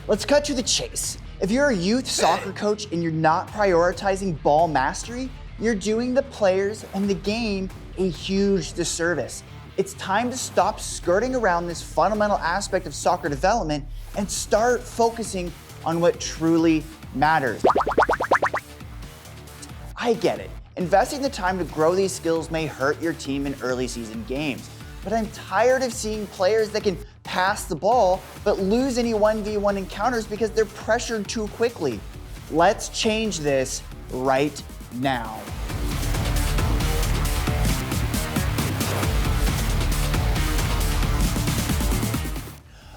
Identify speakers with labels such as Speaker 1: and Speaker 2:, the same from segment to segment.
Speaker 1: Let's cut to the chase. If you're a youth soccer coach and you're not prioritizing ball mastery, you're doing the players and the game a huge disservice. It's time to stop skirting around this fundamental aspect of soccer development and start focusing on what truly matters. I get it. Investing the time to grow these skills may hurt your team in early season games, but I'm tired of seeing players that can pass the ball but lose any 1v1 encounters because they're pressured too quickly. Let's change this right now.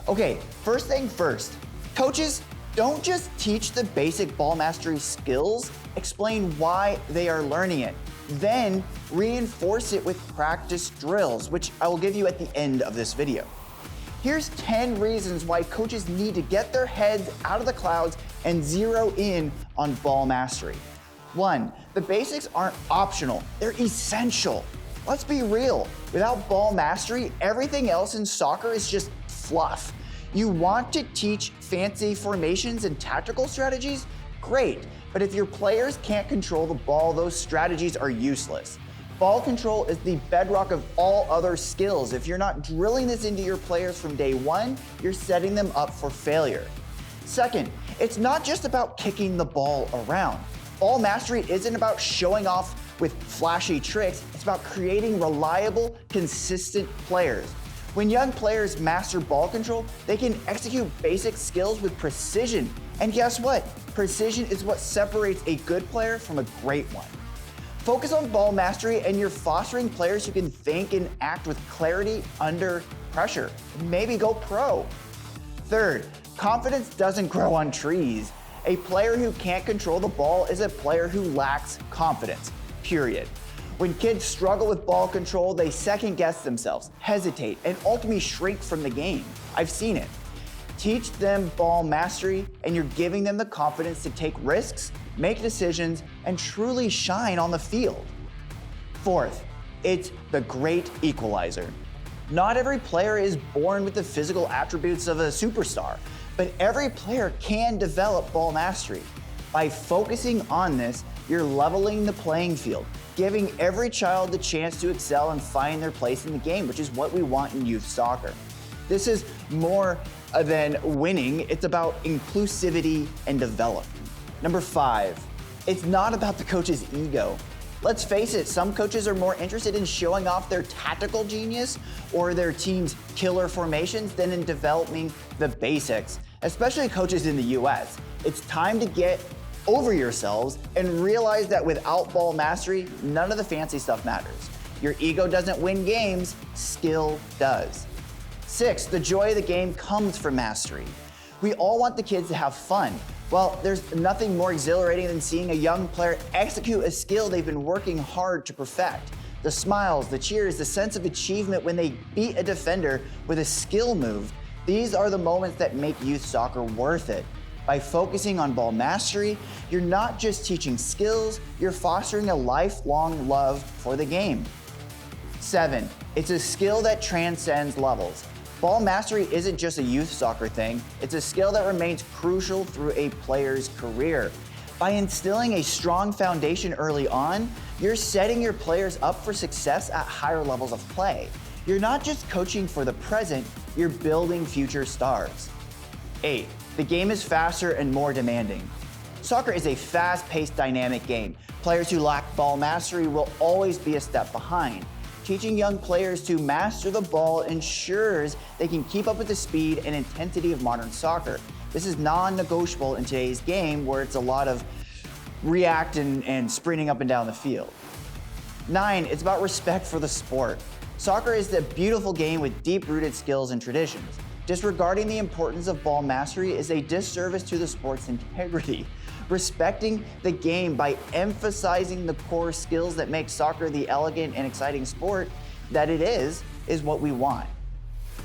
Speaker 1: Okay, first thing first, coaches, don't just teach the basic ball mastery skills, explain why they are learning it. Then reinforce it with practice drills, which I will give you at the end of this video. Here's 10 reasons why coaches need to get their heads out of the clouds and zero in on ball mastery. 1, the basics aren't optional, they're essential. Let's be real, without ball mastery, everything else in soccer is just fluff. You want to teach fancy formations and tactical strategies? Great, but if your players can't control the ball, those strategies are useless. Ball control is the bedrock of all other skills. If you're not drilling this into your players from day one, you're setting them up for failure. Second, it's not just about kicking the ball around. Ball mastery isn't about showing off with flashy tricks, it's about creating reliable, consistent players. When young players master ball control, they can execute basic skills with precision. And guess what? Precision is what separates a good player from a great one. Focus on ball mastery and you're fostering players who can think and act with clarity under pressure. Maybe go pro. Third, confidence doesn't grow on trees. A player who can't control the ball is a player who lacks confidence, period. When kids struggle with ball control, they second guess themselves, hesitate, and ultimately shrink from the game. I've seen it. Teach them ball mastery, and you're giving them the confidence to take risks, make decisions, and truly shine on the field. Fourth, it's the great equalizer. Not every player is born with the physical attributes of a superstar, but every player can develop ball mastery. By focusing on this, you're leveling the playing field, giving every child the chance to excel and find their place in the game, which is what we want in youth soccer. This is more than winning, it's about inclusivity and development. Number 5, it's not about the coach's ego. Let's face it, some coaches are more interested in showing off their tactical genius or their team's killer formations than in developing the basics, especially coaches in the US. It's time to get over yourselves and realize that without ball mastery, none of the fancy stuff matters. Your ego doesn't win games, skill does. 6, the joy of the game comes from mastery. We all want the kids to have fun. Well, there's nothing more exhilarating than seeing a young player execute a skill they've been working hard to perfect. The smiles, the cheers, the sense of achievement when they beat a defender with a skill move, these are the moments that make youth soccer worth it. By focusing on ball mastery, you're not just teaching skills, you're fostering a lifelong love for the game. 7, it's a skill that transcends levels. Ball mastery isn't just a youth soccer thing, it's a skill that remains crucial through a player's career. By instilling a strong foundation early on, you're setting your players up for success at higher levels of play. You're not just coaching for the present, you're building future stars. 8, the game is faster and more demanding. Soccer is a fast-paced, dynamic game. Players who lack ball mastery will always be a step behind. Teaching young players to master the ball ensures they can keep up with the speed and intensity of modern soccer. This is non-negotiable in today's game where it's a lot of react and sprinting up and down the field. 9, it's about respect for the sport. Soccer is a beautiful game with deep-rooted skills and traditions. Disregarding the importance of ball mastery is a disservice to the sport's integrity. Respecting the game by emphasizing the core skills that make soccer the elegant and exciting sport that it is what we want.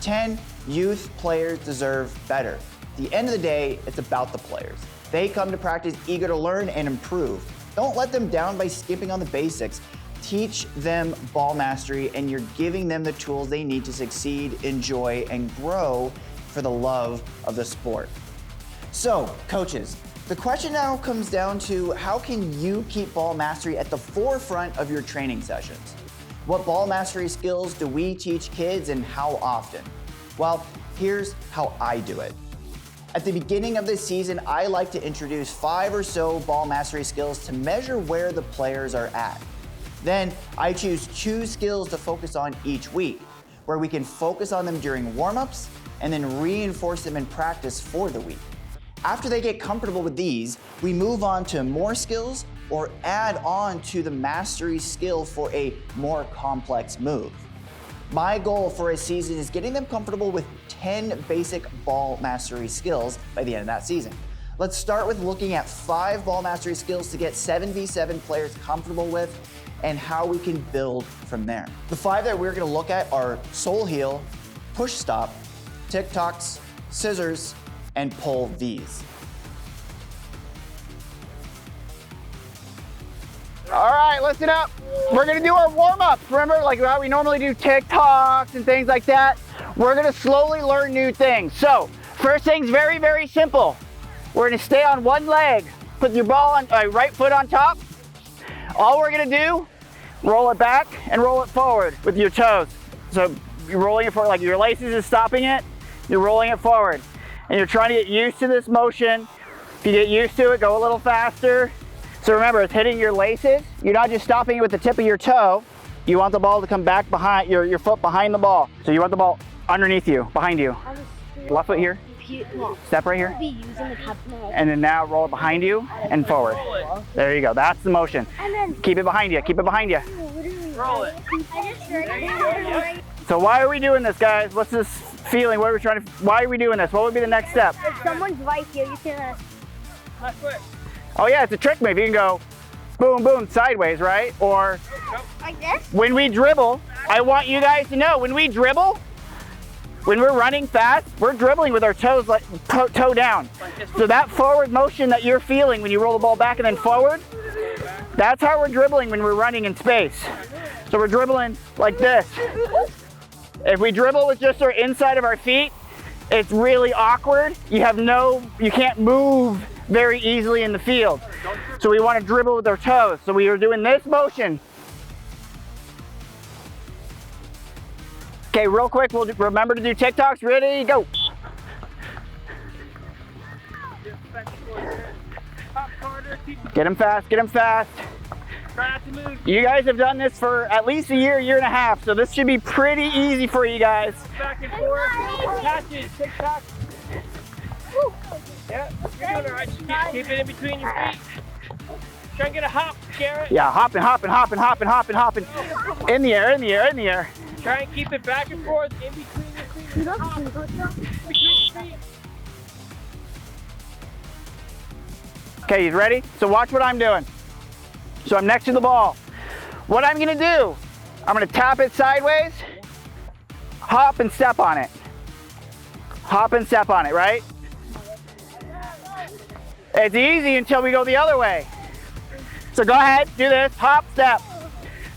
Speaker 1: 10, youth players deserve better. At the end of the day, it's about the players. They come to practice eager to learn and improve. Don't let them down by skipping on the basics. Teach them ball mastery and you're giving them the tools they need to succeed, enjoy, and grow for the love of the sport. So, coaches, the question now comes down to how can you keep ball mastery at the forefront of your training sessions? What ball mastery skills do we teach kids and how often? Well, here's how I do it. At the beginning of the season, I like to introduce 5 or so ball mastery skills to measure where the players are at. Then I choose 2 skills to focus on each week, where we can focus on them during warm-ups and then reinforce them in practice for the week. After they get comfortable with these, we move on to more skills or add on to the mastery skill for a more complex move. My goal for a season is getting them comfortable with 10 basic ball mastery skills by the end of that season. Let's start with looking at 5 ball mastery skills to get 7v7 players comfortable with and how we can build from there. The 5 that we're gonna look at are soul heel, push stop, tick-tocks, scissors, and pull Vs.
Speaker 2: All right, listen up. We're gonna do our warm-ups. Remember, like how we normally do TikToks and things like that? We're gonna slowly learn new things. So, first thing's very, very simple. We're gonna stay on one leg. Put your ball on, right foot on top. All we're gonna do, roll it back and roll it forward with your toes. So you're rolling it forward, like your laces is stopping it, you're rolling it forward. And you're trying to get used to this motion. If you get used to it, go a little faster. So remember, it's hitting your laces. You're not just stopping it with the tip of your toe. You want the ball to come back behind, your foot behind the ball. So you want the ball underneath you, behind you. Left foot here, step right here. And then now roll it behind you and forward. There you go, that's the motion. Keep it behind you, keep it behind you.
Speaker 3: Roll it.
Speaker 2: So why are we doing this, guys? What's this feeling? What are we trying to, why are we doing this? What would be the next step?
Speaker 3: If someone's right here, you can
Speaker 4: Left foot.
Speaker 2: Oh yeah, it's a trick move. You can go boom, boom, sideways, right? Or
Speaker 3: like this.
Speaker 2: when we dribble, I want you guys to know, when we dribble, when we're running fast, we're dribbling with our toes like toe down. So that forward motion that you're feeling when you roll the ball back and then forward, that's how we're dribbling when we're running in space. So we're dribbling like this. If we dribble with just our inside of our feet, it's really awkward. You can't move very easily in the field. So we want to dribble with our toes. So we are doing this motion. Okay, real quick, we'll remember to do TikToks. Ready, go. Get them fast, get them fast. You guys have done this for at least a year, year and a half, so this should be pretty easy for you guys.
Speaker 4: Back and forth. Catches. TikTok. Yeah, you're doing it right. Just keep it in between your feet. Try and get a hop, Garrett.
Speaker 2: Yeah, hopping. In the air.
Speaker 4: Try and keep it back and forth in between your feet.
Speaker 2: Okay, you ready? So watch what I'm doing. So I'm next to the ball. What I'm gonna do, I'm gonna tap it sideways, hop and step on it. Hop and step on it, right? It's easy until we go the other way. So go ahead, do this, hop, step.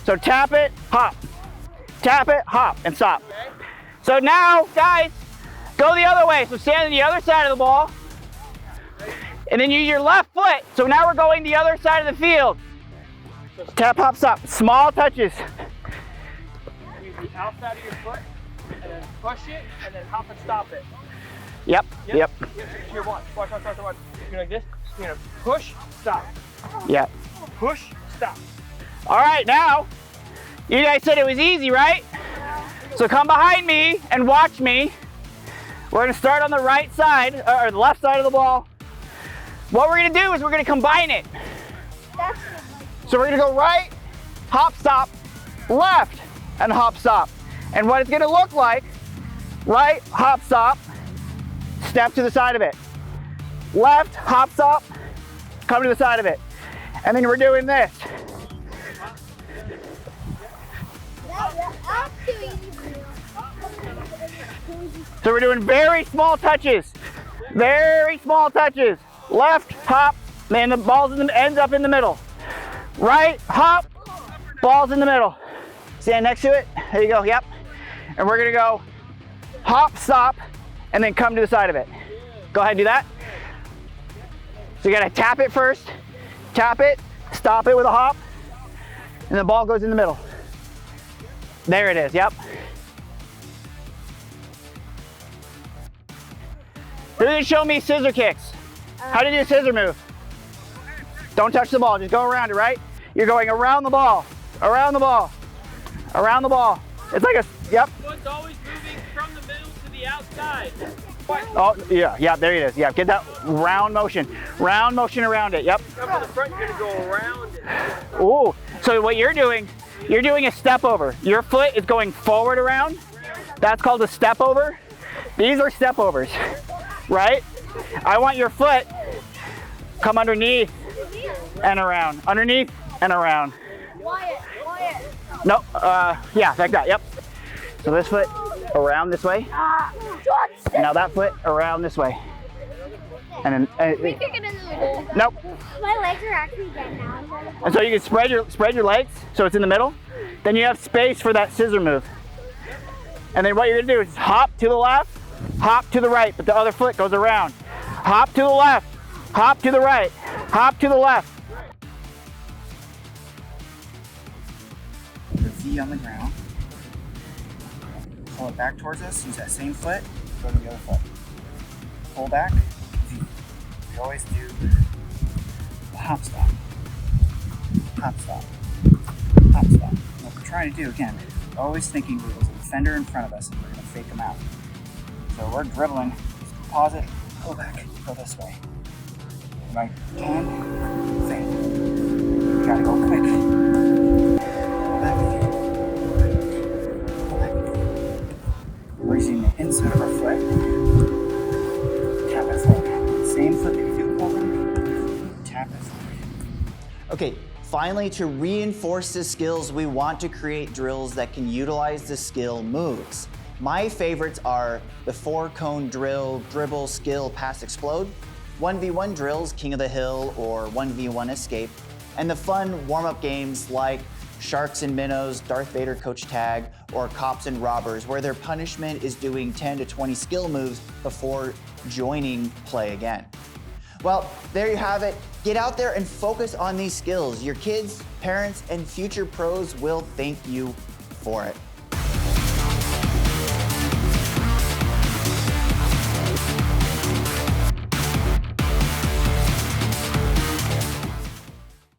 Speaker 2: So tap it, hop, and stop. So now, guys, go the other way. So stand on the other side of the ball, and then use your left foot. So now we're going the other side of the field. Tap, hop, stop. Small touches.
Speaker 4: Use the outside of your foot, and then push it, and then hop and stop it.
Speaker 2: Yep.
Speaker 4: Here, watch. You're gonna like this. You're gonna push, stop.
Speaker 2: Yep.
Speaker 4: Push, stop.
Speaker 2: All right, now, you guys said it was easy, right? So come behind me and watch me. We're gonna start on the right side, or the left side of the ball. What we're gonna do is we're gonna combine it. So we're gonna go right, hop, stop, left, and hop, stop. And what it's gonna look like, right, hop, stop, step to the side of it. Left, hop, stop, come to the side of it. And then we're doing this. So we're doing very small touches. Very small touches. Left, hop, and the ball ends up in the middle. Right, hop, ball's in the middle. Stand next to it. There you go, yep. And we're gonna go hop, stop, and then come to the side of it. Go ahead, do that. So you gotta tap it first, tap it, stop it with a hop, and the ball goes in the middle. There it is, yep. Who can show me scissor kicks? How do you do a scissor move? Don't touch the ball, just go around it, right? You're going around the ball, around the ball, around the ball. It's like a, yep.
Speaker 4: Foot's always moving from the middle to the outside.
Speaker 2: Oh, yeah, there it is. Yeah, get that round motion around it, yep.
Speaker 4: Come to the front, you're gonna go around it.
Speaker 2: Ooh, so what you're doing a step over. Your foot is going forward around. That's called a step over. These are step overs, right? I want your foot come underneath and around, underneath and around.
Speaker 3: Wyatt.
Speaker 2: No, yeah, like that, yep. So this foot around this way, and now that foot around this way. And then, nope.
Speaker 3: My legs are actually dead now.
Speaker 2: And so you can spread your legs so it's in the middle. Then you have space for that scissor move. And then what you're gonna do is hop to the left, hop to the right, but the other foot goes around. Hop to the left, hop to the right, hop to the left.
Speaker 1: The V on the ground. Pull it back towards us, use that same foot, go to the other foot. Pull back, V. We always do the hop stop. Hop stop. Hop stop. What we're trying to do, again, always thinking there's a defender in front of us and we're going to fake them out. So we're dribbling, just pause it, pull back, go this way. Right hand, fake. You gotta go quick. Pull back. Pull back. We're using the inside of our foot. Tap it forward. Same foot that you do forward. Tap it forward. Okay, finally, to reinforce the skills, we want to create drills that can utilize the skill moves. My favorites are the 4-cone drill, dribble, skill, pass, explode, 1v1 drills, King of the Hill, or 1v1 escape, and the fun warm-up games like Sharks and Minnows, Darth Vader Coach Tag, or Cops and Robbers, where their punishment is doing 10 to 20 skill moves before joining play again. Well, there you have it. Get out there and focus on these skills. Your kids, parents, and future pros will thank you for it.